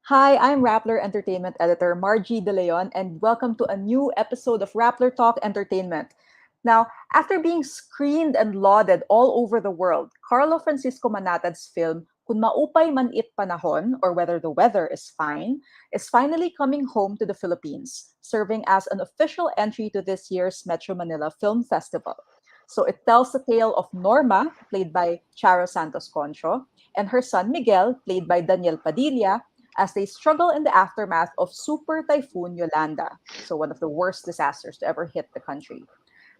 Hi, I'm Rappler Entertainment Editor Margie De Leon, and welcome to a new episode of Rappler Talk Entertainment. Now, after being screened and lauded all over the world, Carlo Francisco Manatad's film Kung Maupay Man It Panahon, or Whether the Weather is Fine, is finally coming home to the Philippines, serving as an official entry to this year's Metro Manila Film Festival. So it tells the tale of Norma, played by Charo Santos-Concio, and her son Miguel, played by Daniel Padilla, as they struggle in the aftermath of Super Typhoon Yolanda, so one of the worst disasters to ever hit the country.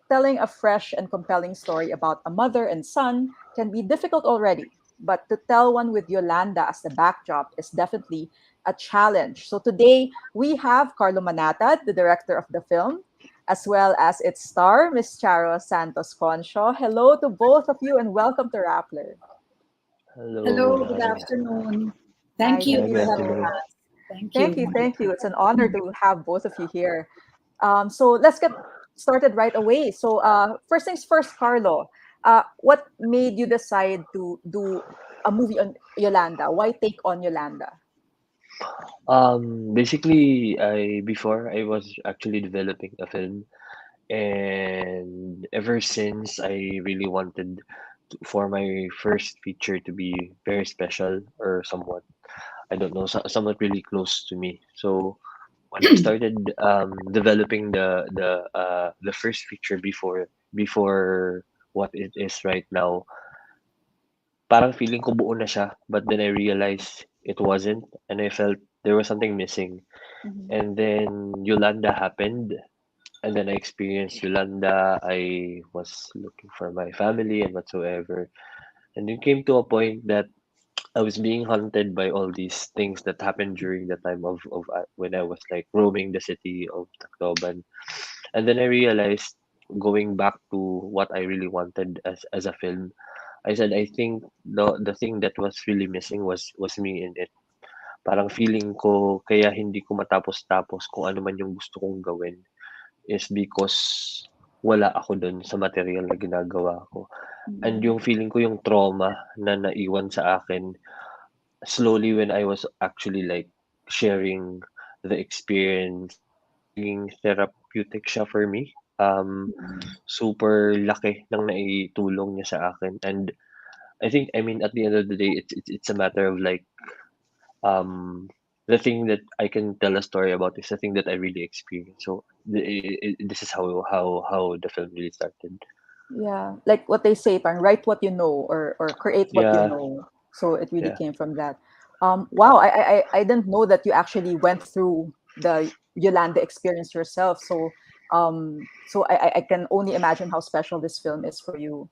Telling a fresh and compelling story about a mother and son can be difficult already, but to tell one with Yolanda as the backdrop is definitely a challenge. So today we have Carlo Manatad, the director of the film, as well as its star, Miss Charo Santos Concho. Hello to both of you and welcome to Rappler. Hello, Hello, good hi. afternoon. Hi, Thank you Hi, thank for good you having so afternoon. us. Thank Thank you. you, thank you. It's an honor to have both of you here. So let's get started right away. So first things first, Carlo. What made you decide to do a movie on Yolanda? Why take on Yolanda? Basically, I before I was actually developing a film, and ever since I really wanted for my first feature to be very special or somewhat, I don't know, somewhat really close to me. So when I started developing the first feature before what it is right now, parang feeling ko buo na siya, but then I realized it wasn't, and I felt there was something missing. Mhm. And then Yolanda happened, and then I experienced Yolanda. I was looking for my family and whatsoever. And it came to a point that I was being haunted by all these things that happened during the time of when I was like roaming the city of Tacloban. And then I realized going back to what I really wanted as a film, I said I think the thing that was really missing was me in it. Parang feeling ko kaya hindi ko matapos-tapos kung ano man yung gusto kong gawin is because wala ako dun sa material na ginagawa ko. And Mhm. yung feeling ko yung trauma na naiwan sa akin slowly when I was actually like sharing the experience, naging therapeutic siya for me. Mhm. Super laki ng naitulong niya sa akin. And I think, I mean, at the end of the day, it's a matter of like um the thing that I can tell a story about is the thing that I really experienced. So this is how the film really started. Yeah, like what they say, parang write what you know or create what you Yeah, know. So it really yeah. came from that. Wow, I didn't know that you actually went through the Yolanda experience yourself. So I can only imagine how special this film is for you.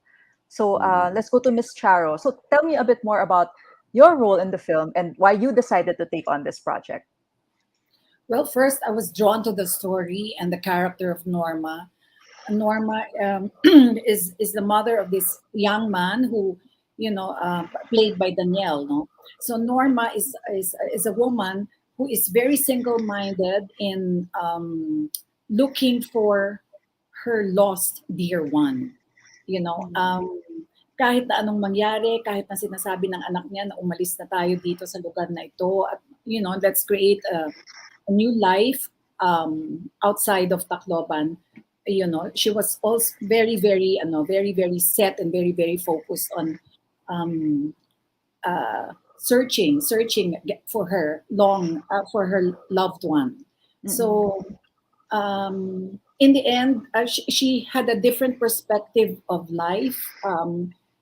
So Mm. let's go to Miss Charo. So tell me a bit more about your role in the film and why you decided to take on this project. Well, first, I was drawn to the story and the character of Norma. Norma is the mother of this young man who, played by Danielle. No, so Norma is a woman who is very single-minded in looking for her lost dear one. You know, Mhm. kahit na anong mangyari, kahit na sinasabi ng anak niya na umalis na tayo dito sa lugar na ito, at let's create a new life outside of Tacloban. She was also very, very, very, very set and very, very focused on um, searching for her for her loved one. Mm-mm. So in the end, she had a different perspective of life.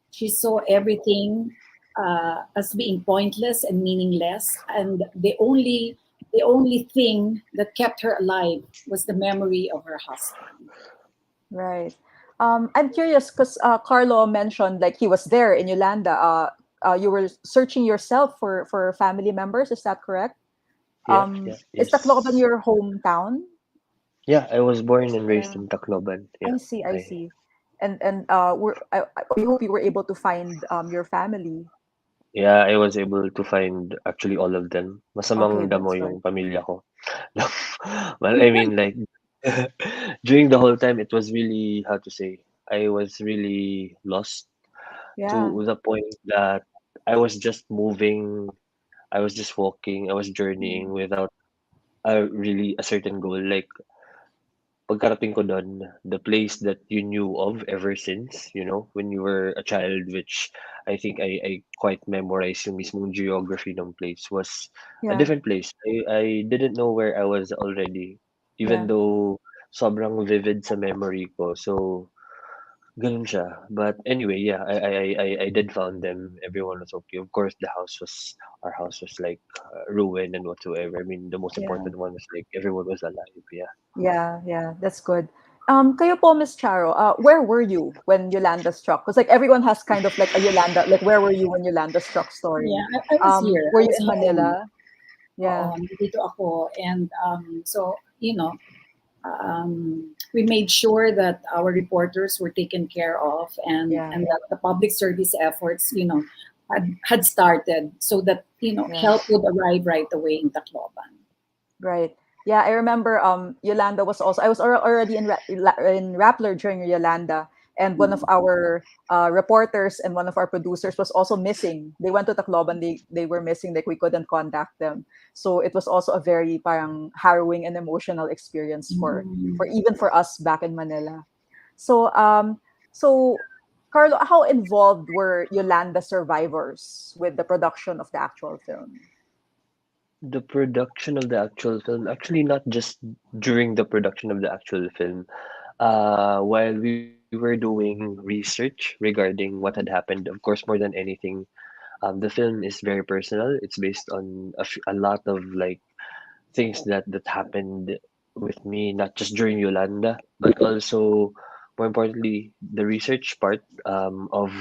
She saw everything as being pointless and meaningless, and the only thing that kept her alive was the memory of her husband. Right. I'm curious because Carlo mentioned like he was there in Yolanda. You were searching yourself for family members. Is that correct? Yeah, yeah, Is Tacloban yes. your hometown? Yeah, I was born and raised Yeah, in Tacloban. Yeah. I see. I I see. We hope you were able to find your family. yeah, I was able to find actually all of them. Okay, Masamang damo that's yung good. pamilya ko. Well, I mean like during the whole time it was really how to say, I was really lost Yeah. to the point that I was just moving I was just walking, I was journeying without a really a certain goal. Like pagkarating ko dun, the place that you knew of ever since, when you were a child, which I think I quite memorized yung mismong geography ng place, was a Yeah. different place. I didn't know where I was already, even Yeah. though sobrang vivid sa memory ko. So, ganun siya. But anyway, yeah, I did found them. Everyone was okay. Of course, our house was like ruined and whatsoever. I mean, the most Yeah. important one was like everyone was alive. Yeah. Yeah, yeah, that's good. Kayo po, Miss Charo, where were you when Yolanda struck? Because like everyone has kind of like a Yolanda, like where were you when Yolanda struck Yeah, story? I was here. Were I you was in home. Manila? Yeah, Oo, nandito ako. And so, we made sure that our reporters were taken care of, yeah, and that the public service efforts, had started, so that, yeah. help would arrive right away in Tacloban. Right. Yeah, I remember Yolanda was also I was already in Rappler during Yolanda, and one of Mm. our reporters and one of our producers was also missing. They went to Tacloban, they were missing, like we couldn't contact them. So it was also a very parang harrowing and emotional experience for Mm. even for us back in Manila. So so Carlo, how involved were Yolanda survivors with the production of the actual film? The production of the actual film, actually not just during the production of the actual film, while we were doing research regarding what had happened, of course, more than anything, the film is very personal. It's based on a lot of like things that happened with me, not just during Yolanda, but also more importantly, the research part of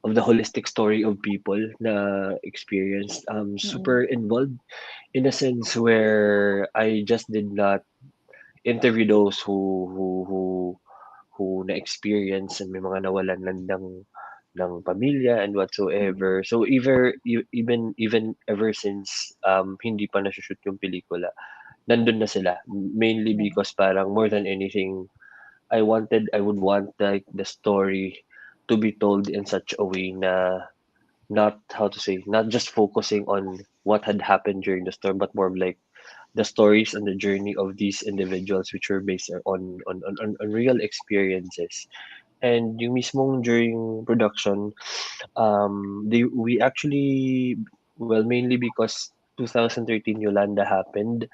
the holistic story of people na experienced Mm-mm. super involved in a sense where I just did not interview those who na-experience and may mga nawalan lang ng pamilya and Mm-mm. whatsoever. So even ever since hindi pa nasushoot yung pelikula, nandun na sila. Mainly Yeah, because parang more than anything, I would want like the story to be told in such a way na not how to say, not just focusing on what had happened during the storm, but more of like the stories and the journey of these individuals which were based on real experiences. And yung mismong during production, we actually, well, mainly because 2013 Yolanda happened,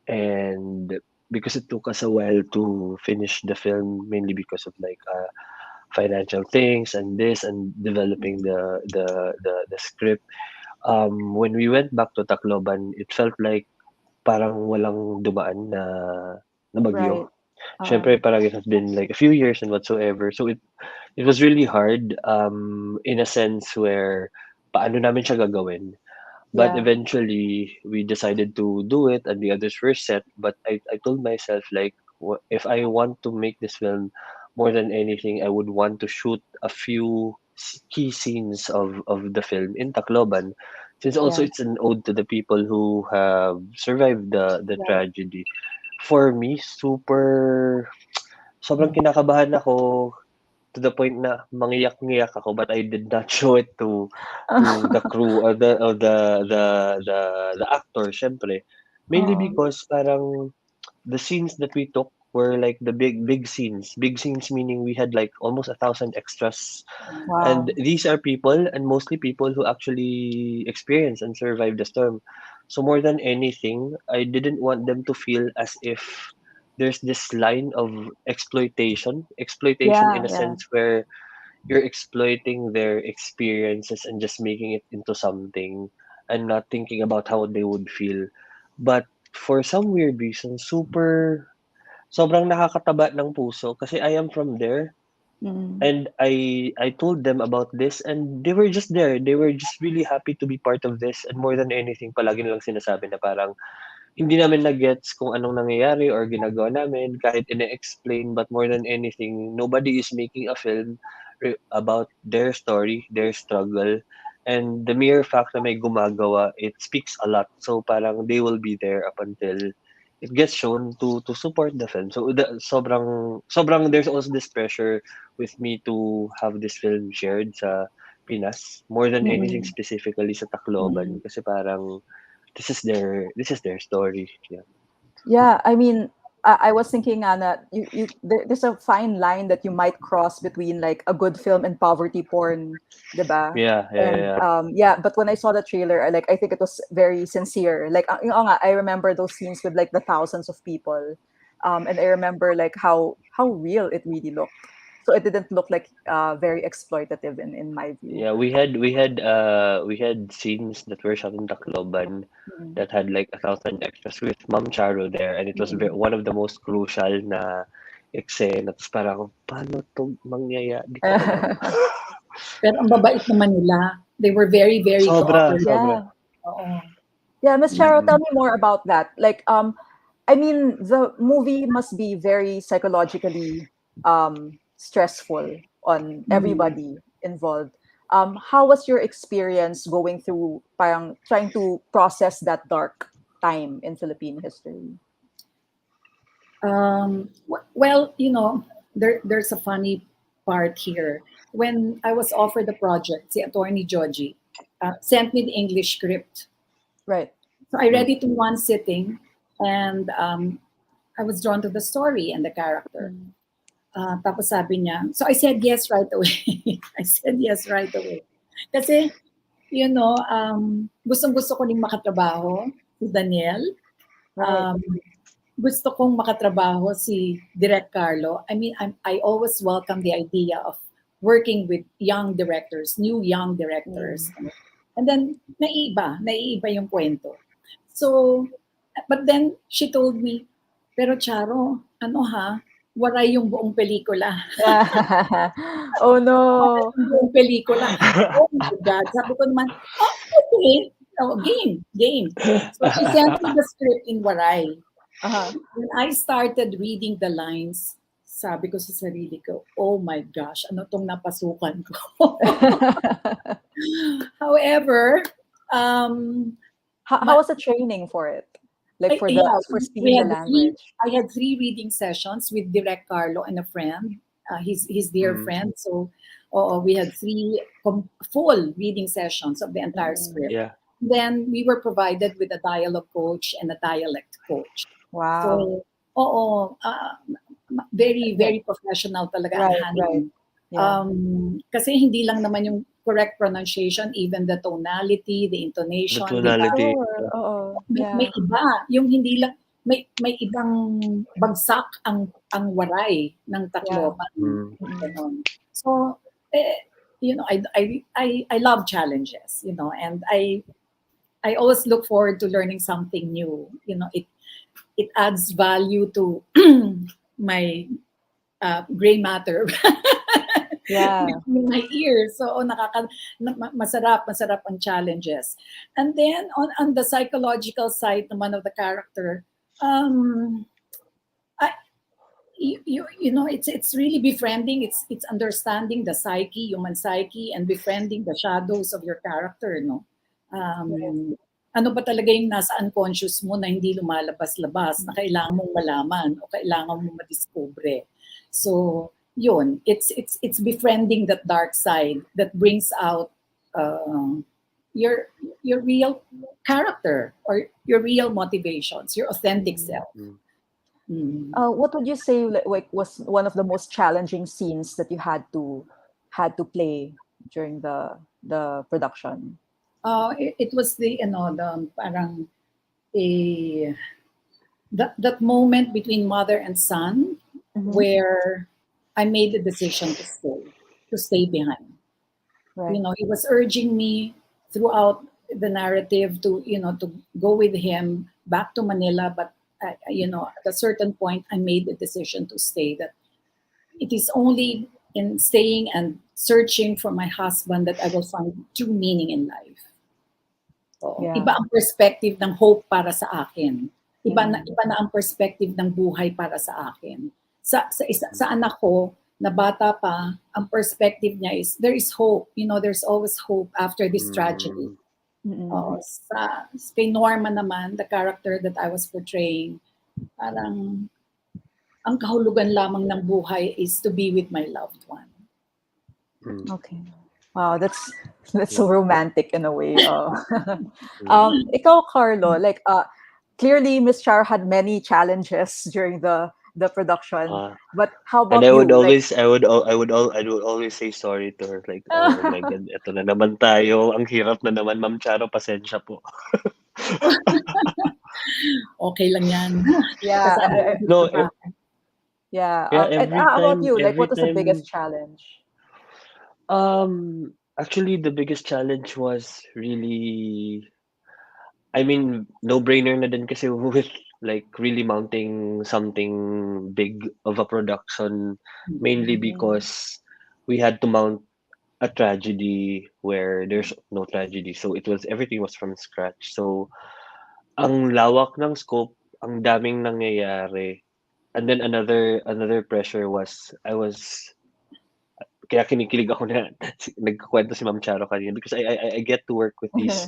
and because it took us a while to finish the film, mainly because of like financial things and this and developing the script. When we went back to Tacloban, it felt like parang walang dumaan na right. bagyo. Siyempre, parang it has been like a few years and whatsoever. So it was really hard in a sense where paano namin siya gagawin. But Yeah, eventually, we decided to do it and the others were set. But I told myself, like, if I want to make this film, more than anything, I would want to shoot a few key scenes of the film in Tacloban, since also yeah, it's an ode to the people who have survived the right. tragedy. For me, sobrang kinakabahan ako to the point na mangiyak-ngiyak ako, but I did not show it to the crew or the actor syempre. Mainly Oo. because parang the scenes that we took were like the big scenes. Big scenes meaning we had like almost 1,000 extras. And Wow. these are people and mostly people who actually experienced and survived the storm. So more than anything, I didn't want them to feel as if there's this line of exploitation Yeah, in a yeah, sense where you're exploiting their experiences and just making it into something and not thinking about how they would feel. But for some weird reason, sobrang nakakataba ng puso kasi I am from there mm, and I told them about this and they were just there. They were just really happy to be part of this and more than anything palagi nilang sinasabi na parang hindi namin na-gets kung anong nangyayari or ginagawa namin kahit ine-explain, but more than anything, nobody is making a film about their story, their struggle, and the mere fact na may gumagawa, it speaks a lot. So parang they will be there up until it gets shown to support the film. So sobrang there's also this pressure with me to have this film shared sa Pinas more than anything Mm-mm. specifically sa Tacloban Mm-mm. kasi parang this is their story. Yeah. Yeah, I mean, I was thinking, Anna, there's a fine line that you might cross between like a good film and poverty porn, diba? Yeah, yeah, And yeah. yeah, but when I saw the trailer, I think it was very sincere. Like, I remember those scenes with like the thousands of people, and I remember like how real it really looked. So it didn't look like very exploitative in my view. Yeah, we had scenes that were shot in Tacloban Mm. that had like 1,000 extras with Ma'am Charo there, and it was Mm-mm. one of the most crucial na eksena. Tapos parang, paano to mangyaya? Di ko alam. Pero ang babait naman nila. They were very, very Sobra, cooperative. sobra. Yeah. Oo. Yeah, Miss Charo, tell Mm-mm. me more about that. Like, I mean, the movie must be very psychologically stressful on Mm. everybody involved. How was your experience going through, parang trying to process that dark time in Philippine history? Well, there's a funny part here. When I was offered the project, si Attorney Joji sent me the English script. Right. So I read Mm. it in one sitting, and I was drawn to the story and the character. Mm. Tapos sabi niya, so I said yes right away. I said yes right away. Kasi, gustong-gusto ko rin makatrabaho si Daniel. Right. Um, gusto kong makatrabaho si Direk Carlo. I mean, I always welcome the idea of working with young directors, new young directors. Mm. And then, naiiba yung kwento. So, but then she told me, pero Charo, ano ha, waray yung buong pelikula. Oh Waray no. yung buong pelikula. Oh my God. Sabi ko naman, oh, okay. Oh, game. So she sent me the script in Waray. Uh-huh. When I started reading the lines, sabi ko sa sarili ko, oh my gosh, ano tong napasukan ko? However, um, How ma- was the training for it? Like for yeah, for we speaking the had three. language. I had three reading sessions with Direct Carlo and a friend, his dear Mm. friend. So, we had three full reading sessions of the entire Mm. script. Yeah. Then we were provided with a dialogue coach and a dialect coach. Wow. So, very, Yeah. very professional talaga ang Right. handling. Yeah. Kasi hindi lang naman yung correct pronunciation, even the tonality, the The intonation, di ba? tonality. Sure. Oo. May Yeah. iba, yung hindi lang, may ibang bagsak ang waray ng Yeah. Tacloban. Mm. Mm. Ganon. So, I love challenges, and I always look forward to learning something new. It adds value to my gray matter Yeah. between my ears. So, masarap ang challenges. And then, on the psychological side naman of the character, I, it's really befriending. It's understanding the psyche, human psyche, and befriending the shadows of your character. No, Right. ano ba talaga yung nasa unconscious mo na hindi lumalabas-labas na kailangan mong malaman o kailangan mong madiscover. So, yun, it's befriending that dark side that brings out your real character or your real motivations, your authentic Mm. self. Mm. Mm. What would you say like was one of the most challenging scenes that you had to play during the production? It was the parang a that moment between mother and son Mhm. where I made the decision to stay behind. Right. He was urging me throughout the narrative to go with him back to Manila, but at a certain point I made the decision to stay. That it is only in staying and searching for my husband that I will find true meaning in life. Oo. Yeah. Iba ang perspective ng hope para sa akin. Mm. Iba na ang perspective ng buhay para sa akin. Sa anak ko na bata pa, ang perspective niya is there is hope. There's always hope after this tragedy. Mm-mm. Kay Norma naman, the character that I was portraying, parang ang kahulugan lamang ng buhay is to be with my loved one. Mm. Okay. Wow, that's so Mm, romantic in a way. mm. Ikaw, Carlo, like clearly Miss Char had many challenges during the production. Uh, But how and about you? Like, I would always say sorry to her. Like, oh my God, eto na naman tayo. Ang hirap na naman, Ma'am Charo, pasensya po. Okay lang yan. yeah, Kasama ko sa No, trabaho. yeah. yeah, And how about you? Like, what was the biggest challenge? actually, the biggest challenge was really, I mean, no-brainer na din kasi with like really mounting something big of a production, mainly Mm. because we had to mount a tragedy where there's no tragedy. So it was everything was from scratch. So ang lawak ng scope, ang daming nangyayari. And then another pressure was I was kaya kinikilig ako na nagkukwento si Ma'am Charo kanina because I get to work with these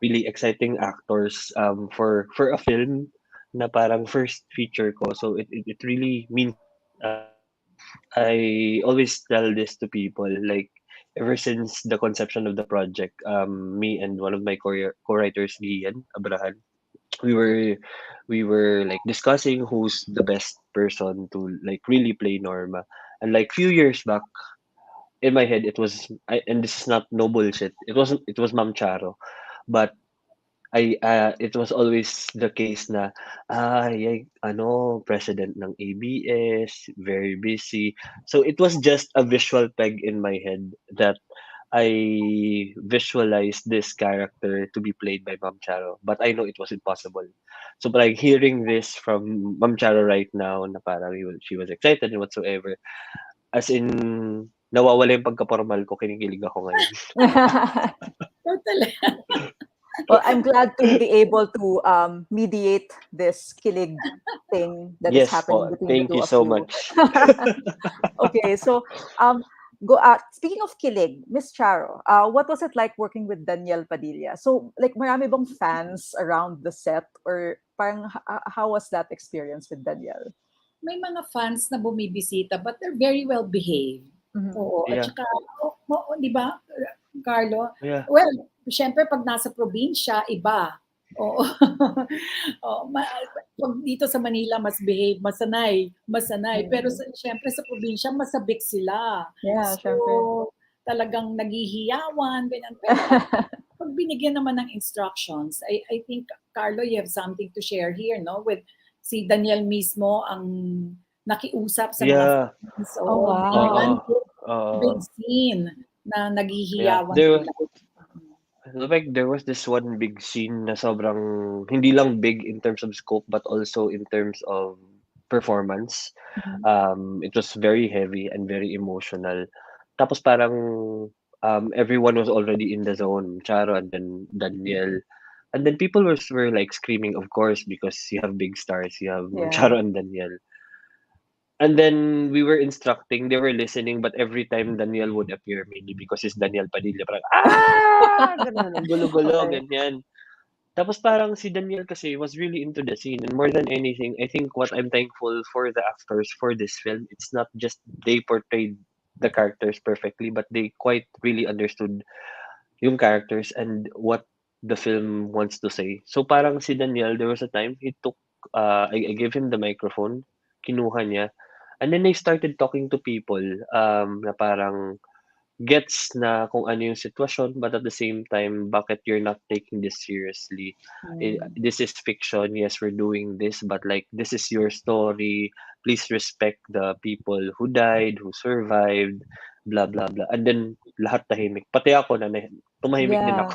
really exciting actors for a film na parang first feature ko. So it really means a lot. I always tell this to people like ever since the conception of the project, me and one of my co-writers, Gian Abrahan, we were we were like discussing who's the best person to like really play Norma. And like few years back, in my head, it was and this is not no bullshit. It was Ma'am Charo, but it was always the case na ano president ng ABS, very busy. So it was just a visual peg in my head that I visualized this character to be played by Ma'am Charo, but I know it was impossible. So but like hearing this from Ma'am Charo right now na parang she was excited and whatsoever, as in nawawala yung pagka-pormal ko, kinikilig ako ngayon. Totally. Well, I'm glad to be able to mediate this kilig thing that is Yes happening po, between the thank two you of so you. much. Okay, so go. Speaking of kilig, Miss Charo, what was it like working with Daniel Padilla? So, like, marami bang fans around the set, or parang how was that experience with Daniel? May mga fans na bumibisita but they're very well behaved. Mhm. Oo, at Yeah, saka, di ba, Carlo? yeah. Well, syempre pag nasa probinsya, iba. Oo. Oo, pag dito sa Manila, mas behave, masanay. Pero Mm. syempre sa probinsya, masabik sila. Yeah, So, syempre. talagang naghihiyawan, ganyan. Pero pag binigyan naman ng instructions, I think, Carlo, you have something to share here, no? With si Daniel mismo ang nakiusap sa mga Yeah, fans. Oh, Oo, may oo, one wow. big oo. scene na Yeah, naghihiyawan sila. like there was this one big scene na sobrang hindi lang big in terms of scope but also in terms of performance. Mhm. It was very heavy and very emotional. Tapos parang everyone was already in the zone, Charo and then Daniel. And then people were like screaming, of course, because you have big stars, you have Yeah. Charo and Daniel. And then we were instructing, they were listening, but every time Daniel would appear, maybe because it's Daniel Padilla, parang, ganun, ang gulo-gulo, Okay. ganyan. Tapos parang si Daniel kasi was really into the scene. And more than anything, I think what I'm thankful for the actors for this film, it's not just they portrayed the characters perfectly, but they quite really understood yung characters and what the film wants to say. So parang si Daniel, there was a time he took, I gave him the microphone, kinuha niya, and then they started talking to people na parang gets na kung ano yung sitwasyon, but at the same time, bakit you're not taking this seriously? Mm. This is fiction. Yes, we're doing this, but like this is your story. Please respect the people who died, who survived, blah blah blah. And then lahat tahimik. Pati ako tumahimik din Yeah. ako.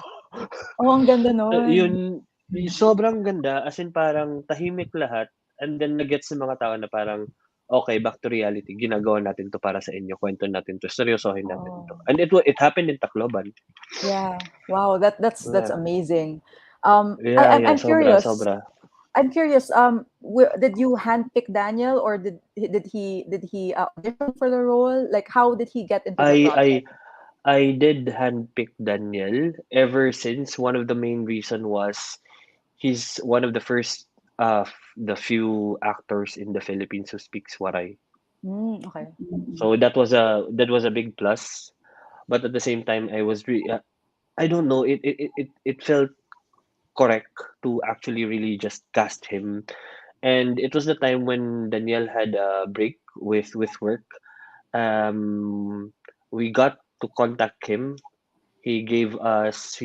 Oh, ang ganda nun. Yun, sobrang ganda. As in parang tahimik lahat. And then nagets ng mga tao na parang okay, back to reality. Ginagawa natin 'to para sa inyo, kuwento natin 'to, seryosohin natin 'to. Oh. And it happened in Tacloban. Yeah. Wow, that's Yeah. amazing. Yeah, yeah, I'm sobra, curious. sobra. I'm curious. Did you handpick Daniel, or did he audition for the role? Like, how did he get into the I I project? I did handpick Daniel ever since one of the main reason was he's one of the first the few actors in the Philippines who speaks Waray. Mm, okay. So that was a big plus. but at the same time I don't know, it felt correct to actually really just cast him. And it was the time when Daniel had a break with work. Um, we got to contact him. He gave us,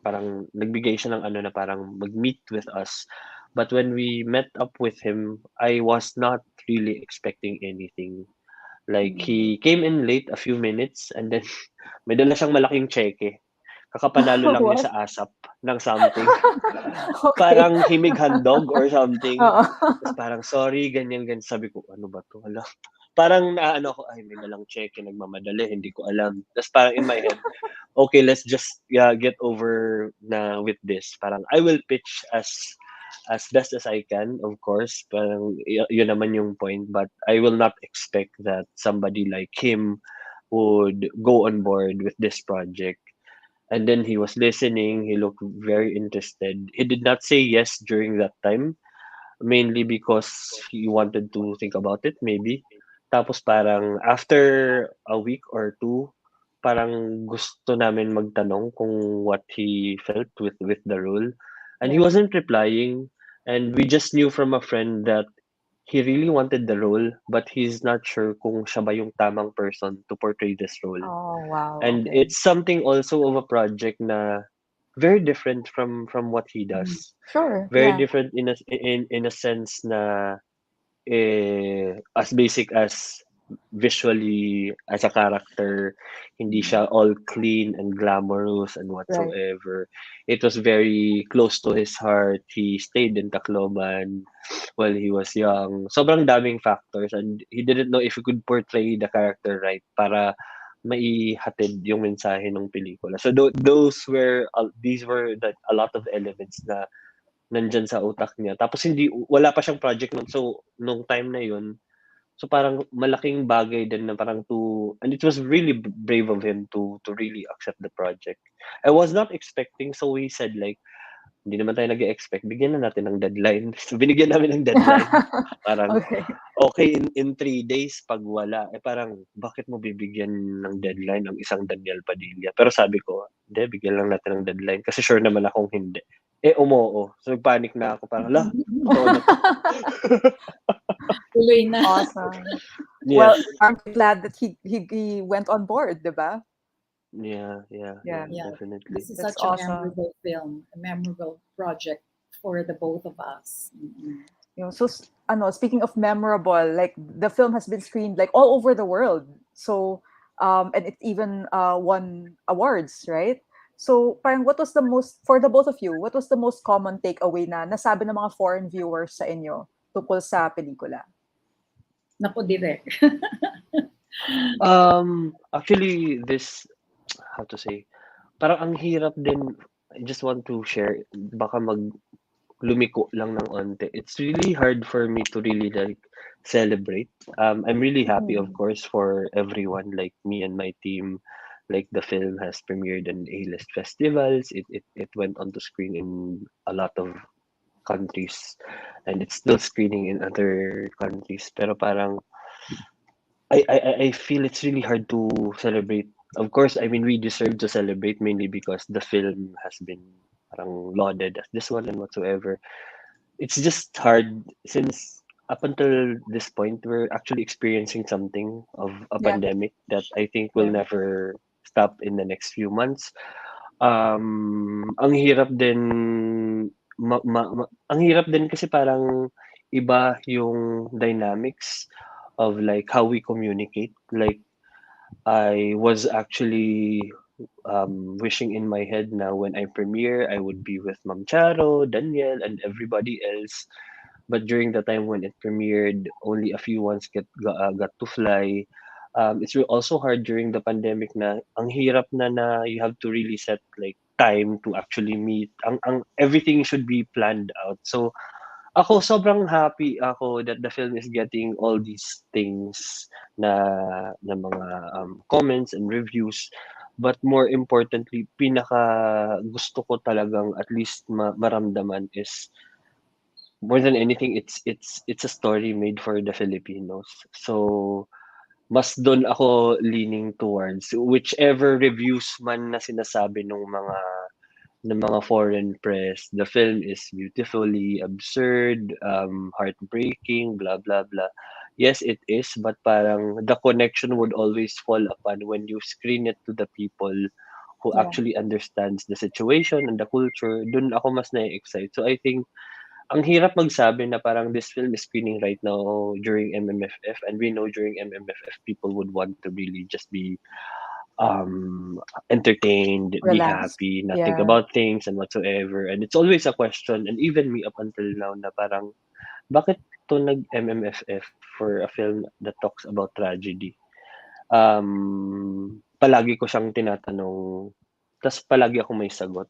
parang nagbigay siya ng ano na parang mag-meet with us. But when we met up with him, I was not really expecting anything. Like, Mm. he came in late a few minutes and then may dala siyang malaking cheque. Kakapanalo lang niya What? sa ASAP ng something. Okay. Parang himig handog or something. Oo. Tapos parang, sorry, ganyan, ganyan. Sabi ko, ano ba to? Hala. Parang naano ako, ay, may dalang cheque, nagmamadali, hindi ko alam. Tapos parang in my head, okay, let's just get over na with this. Parang I will pitch as best as I can, of course. Parang yun naman yung point, but I will not expect that somebody like him would go on board with this project. And then he was listening, he looked very interested. He did not say yes during that time, mainly because he wanted to think about it, maybe. Tapos parang after a week or two, parang gusto namin magtanong kung what he felt with the role. And he Yeah. wasn't replying. And we just knew from a friend that he really wanted the role, but he's not sure kung siya ba yung tamang person to portray this role. Oh, wow. And Okay. it's something also of a project na very different from what he Mm. does. Sure. Very Yeah. different in a sense na as basic as visually as a character, hindi Mm. siya all clean and glamorous and Right. whatsoever. It was very close to his heart. He stayed in Tacloban while he was young. Sobrang daming factors and he didn't know if he could portray the character right para maihatid yung mensahe ng pelikula. So these were a lot of elements na nandyan sa utak niya. Tapos wala pa siyang project nun. So, nung time na yun, so parang malaking bagay din na parang and it was really brave of him to really accept the project. I was not expecting, so we said like, hindi naman tayo nag-expect, bigyan na natin ng deadline. So, binigyan namin ng deadline. Parang, Okay. okay, in 3 days, pag wala, parang, bakit mo bibigyan ng deadline ang isang Daniel Padilla? Pero sabi ko, hindi, bigyan lang natin ng deadline kasi sure naman akong hindi. Umoo. So, nagpanic na ako. Parang, lah, totoo na to. Tuloy na. Awesome. Well, Yes. aren't you glad that he went on board, diba? Yeah, yeah, Yeah. yeah, Yeah, definitely. this is That's such a awesome. memorable film, a memorable project for the both of us. Mm-mm. So speaking of memorable, like the film has been screened like all over the world. So and it even won awards, right? So parang what was the most for the both of you? What was the most common takeaway na nasabi ng mga foreign viewers sa inyo tungkol sa pelikula? Naku, direct. Actually, how to say, parang ang hirap din, I just want to share, baka lumiko lang ng onte. It's really hard for me to really like celebrate. I'm really happy, of Mm. course, for everyone, like me and my team. Like the film has premiered in A-list festivals. It went on to screen in a lot of countries, and it's still screening in other countries. Pero parang I feel it's really hard to celebrate. Of course, I mean we deserve to celebrate mainly because the film has been parang lauded as this one and whatsoever. It's just hard since up until this point we're actually experiencing something of a Yeah, pandemic that I think will yeah. never stop in the next few months. Ang hirap din ang hirap din kasi parang iba yung dynamics of like how we communicate. Like I was actually wishing in my head now when I premiere, I would be with Ma'am Charo, Daniel, and everybody else. But during the time when it premiered, only a few ones got to fly. Also hard during the pandemic na ang hirap na you have to really set like time to actually meet. Everything should be planned out. So ako sobrang happy ako that the film is getting all these things na mga comments and reviews. But more importantly, pinaka gusto ko talagang at least maramdaman is more than anything, it's a story made for the Filipinos. So mas dun ako leaning towards whichever reviews man na sinasabi ng mga foreign press. The film is beautifully absurd, heartbreaking, blah blah blah. Yes, it is, but parang the connection would always fall upon when you screen it to the people who Yeah. actually understands the situation and the culture. Dun ako mas na-excite. So I think ang hirap magsabi na parang this film is screening right now during MMFF, and we know during MMFF people would want to really just be entertained, be Relax. happy, not think Yeah. about things and whatsoever. And it's always a question, and even me up until now na parang, bakit to nag-MMFF for a film that talks about tragedy? Palagi ko siyang tinatanong, tas palagi ako may sagot.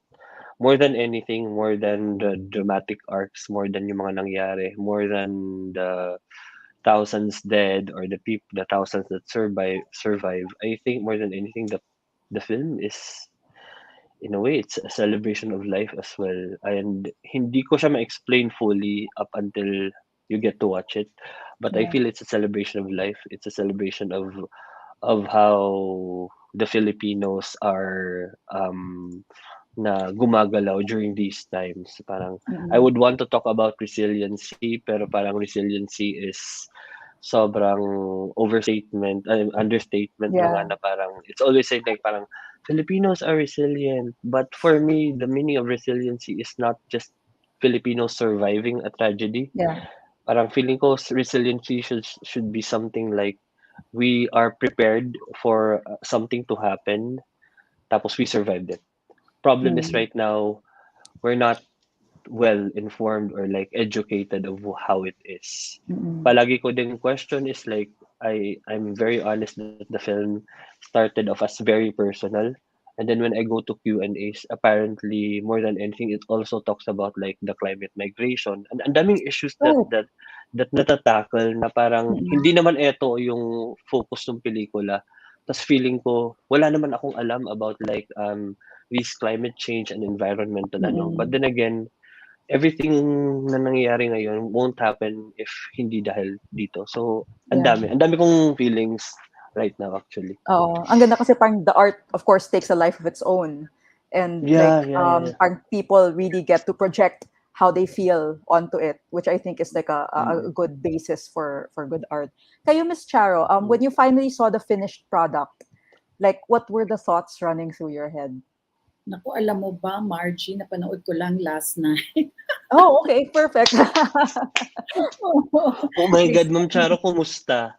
More than anything, more than the dramatic arcs, more than yung mga nangyari, more than the thousands dead or the thousands that survive. I think more than anything, the film is in a way it's a celebration of life as well. And hindi ko siya ma-explain fully up until you get to watch it. But I Yeah. feel it's a celebration of life. It's a celebration of how the Filipinos are na gumagalaw during these times. Parang I Mm-mm. would want to talk about resiliency, pero parang resiliency is sobrang understatement na nga Yeah. na parang it's always said like parang Filipinos are resilient. But for me, the meaning of resiliency is not just Filipinos surviving a tragedy. Yeah. Parang feeling ko resiliency should be something like we are prepared for something to happen, tapos we survived it. Problem is Mm. right now we're not well informed or like educated of how it is. Mm-mm. Palagi ko ding question is like I'm very honest that the film started off as very personal, and then when I go to Q&As, apparently more than anything it also talks about like the climate migration and ang daming issues Right. that natatackle na parang Mm-mm. hindi naman eto yung focus ng pelikula. Tas feeling ko wala naman akong alam about like these climate change and environmental ano. But Mm-mm. then again, everything na nangyayari ngayon won't happen if hindi dahil dito. So, Yeah. ang dami kong feelings right now actually. Oo. Ang ganda kasi parang the art, of course, takes a life of its own. And Yeah, like, yeah, yeah, yeah. parang people really get to project how they feel onto it, which I think is like a Mm, good basis for good art. Kayo, Miss Charo, mm. when you finally saw the finished product, like, what were the thoughts running through your head? Naku, alam mo ba, Margie, napanood ko lang last night. Oh, okay, perfect. Oh my God, Ma'am Recently. Charo, kumusta?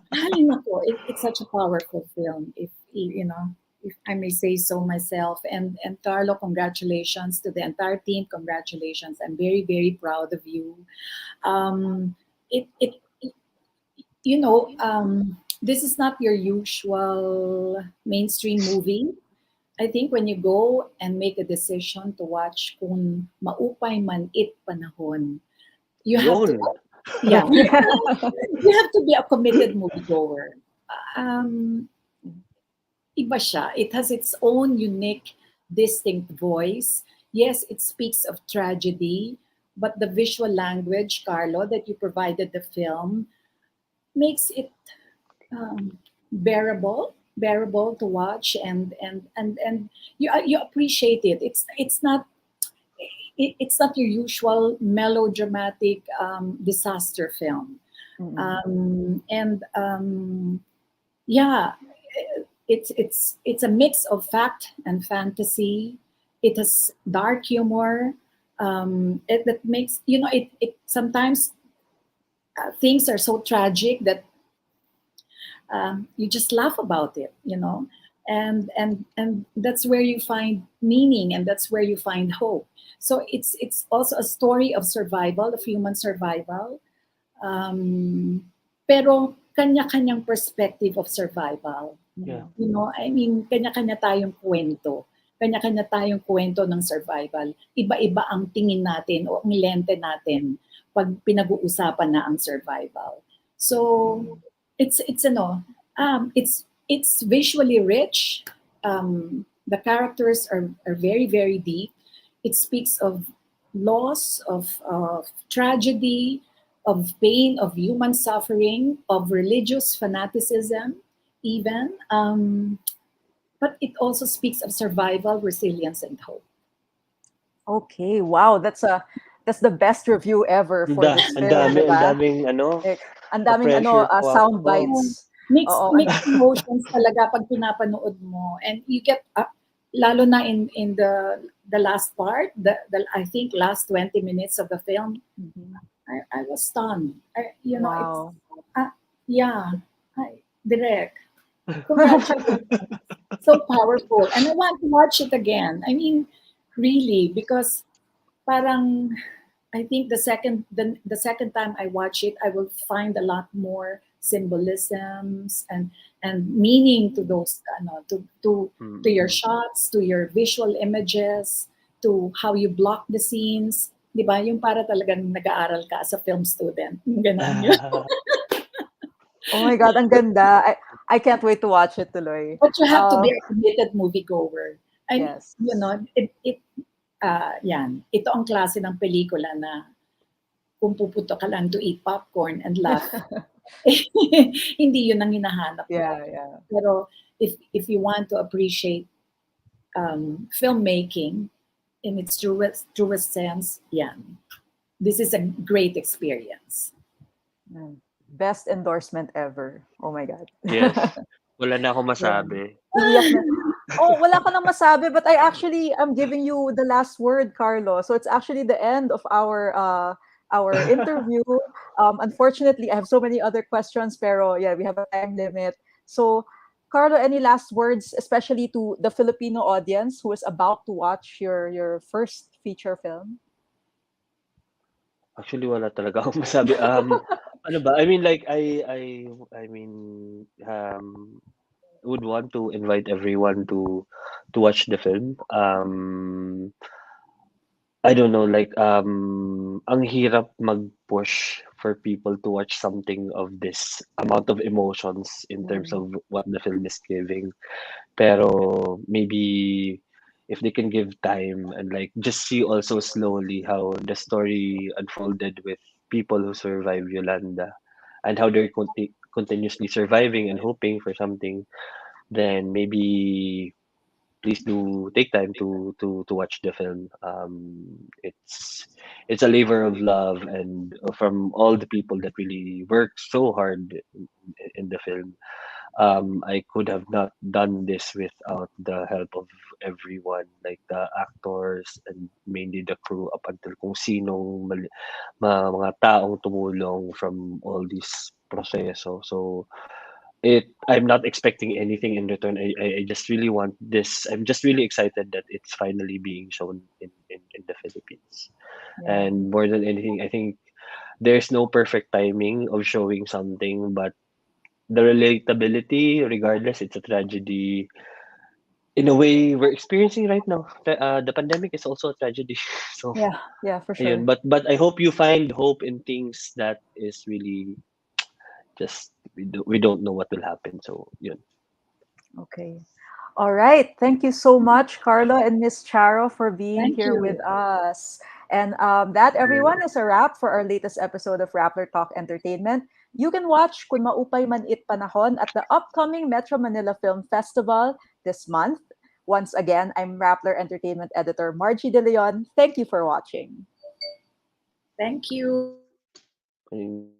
Ay, naku, it's such a powerful film, if you know, if I may say so myself. And Carlo, congratulations to the entire team. Congratulations. I'm very, very proud of you. Um, it you know, this is not your usual mainstream movie. I think when you go and make a decision to watch kung maupay man it panahon, you have to, Yun. yeah, Yeah. you have to be a committed moviegoer. Um, Iba siya. It has its own unique, distinct voice. Yes, it speaks of tragedy, but the visual language, Carlo, that you provided the film makes it bearable to watch, and you appreciate it. It's not your usual melodramatic disaster film. Mm-mm. And yeah, it's a mix of fact and fantasy. It has dark humor. That makes, it sometimes things are so tragic that you just laugh about it, and that's where you find meaning, and that's where you find hope. So it's also a story of survival, of human survival, um, pero kanya-kanyang perspective of survival. Yeah. Mm-mm. I mean, kanya-kanya tayong kwento. Kanya-kanya tayong kwento ng survival. Iba-iba ang tingin natin o ang lente natin pag pinag-uusapan na ang survival. So, it's visually rich. The characters are very, very deep. It speaks of loss, of tragedy, of pain, of human suffering, of religious fanaticism, even. But it also speaks of survival, resilience, and hope. Okay, wow, that's the best review ever for this film, di Ang ba? daming ano, Like, ang daming pa-pressure po sound ako. Oh, bites. Oo, mixed emotions talaga pag pinapanood mo, and you get lalo na in the last part, the I think last 20 minutes of the film, mhm. I was stunned. It's Wow. uh, yeah, direct. Congratulations. So powerful. And I want to watch it again. I mean, really, because parang I think the second time I watch it, I will find a lot more symbolisms and meaning to those to your Mm. shots, to your visual images, to how you block the scenes. Di ba? Yung para talagang nag-aaral ka as a film student. Ganon yun. Oh my God, ang ganda. I can't wait to watch it tuloy. But you have to be Uh, a committed moviegoer. And, yes. yan. Ito ang klase ng pelikula na kung pupunta ka lang to eat popcorn and laugh, hindi yun ang hinahanap mo. Yeah, yeah. Pero if you want to appreciate filmmaking in its truest sense, yan. This is a great experience. Mm. Best endorsement ever. Oh my God. Yes. Wala na akong Yeah. masabi. Iiyak na. Oh, wala ka nang masabi, but I actually am giving you the last word, Carlo. So it's actually the end of our interview. Unfortunately, I have so many other questions, pero yeah, we have a time limit. So, Carlo, any last words, especially to the Filipino audience who is about to watch your first feature film? Actually, wala talaga akong masabi. Ano ba? I mean, like, I mean, would want to invite everyone to watch the film. I don't know, like, ang hirap mag-push for people to watch something of this amount of emotions in terms Mm. of what the film is giving. Pero maybe if they can give time and like just see also slowly how the story unfolded with people who survived Yolanda and how they're continuously surviving and hoping for something, then maybe please do take time to watch the film. It's a labor of love and from all the people that really worked so hard in the film. I could have not done this without the help of everyone, like the actors and mainly the crew up until kung sinong mga taong tumulong from all this proseso. So I'm not expecting anything in return. I just really want this. I'm just really excited that it's finally being shown in the Philippines. Yeah. And more than anything, I think there's no perfect timing of showing something, but the relatability, regardless, it's a tragedy. In a way, we're experiencing right now. The pandemic is also a tragedy. So, Yeah, yeah, for ayun. sure. But I hope you find hope in things that is really just we don't know what will happen. So, yun. Okay. All right. Thank you so much, Carla and Miss Charo, for being Thank here with you. us. And that, everyone, is a wrap for our latest episode of Rappler Talk Entertainment. You can watch Kun Maupay Man It Panahon at the upcoming Metro Manila Film Festival this month. Once again, I'm Rappler Entertainment Editor Margie De Leon. Thank you for watching. Thank you. Ayun.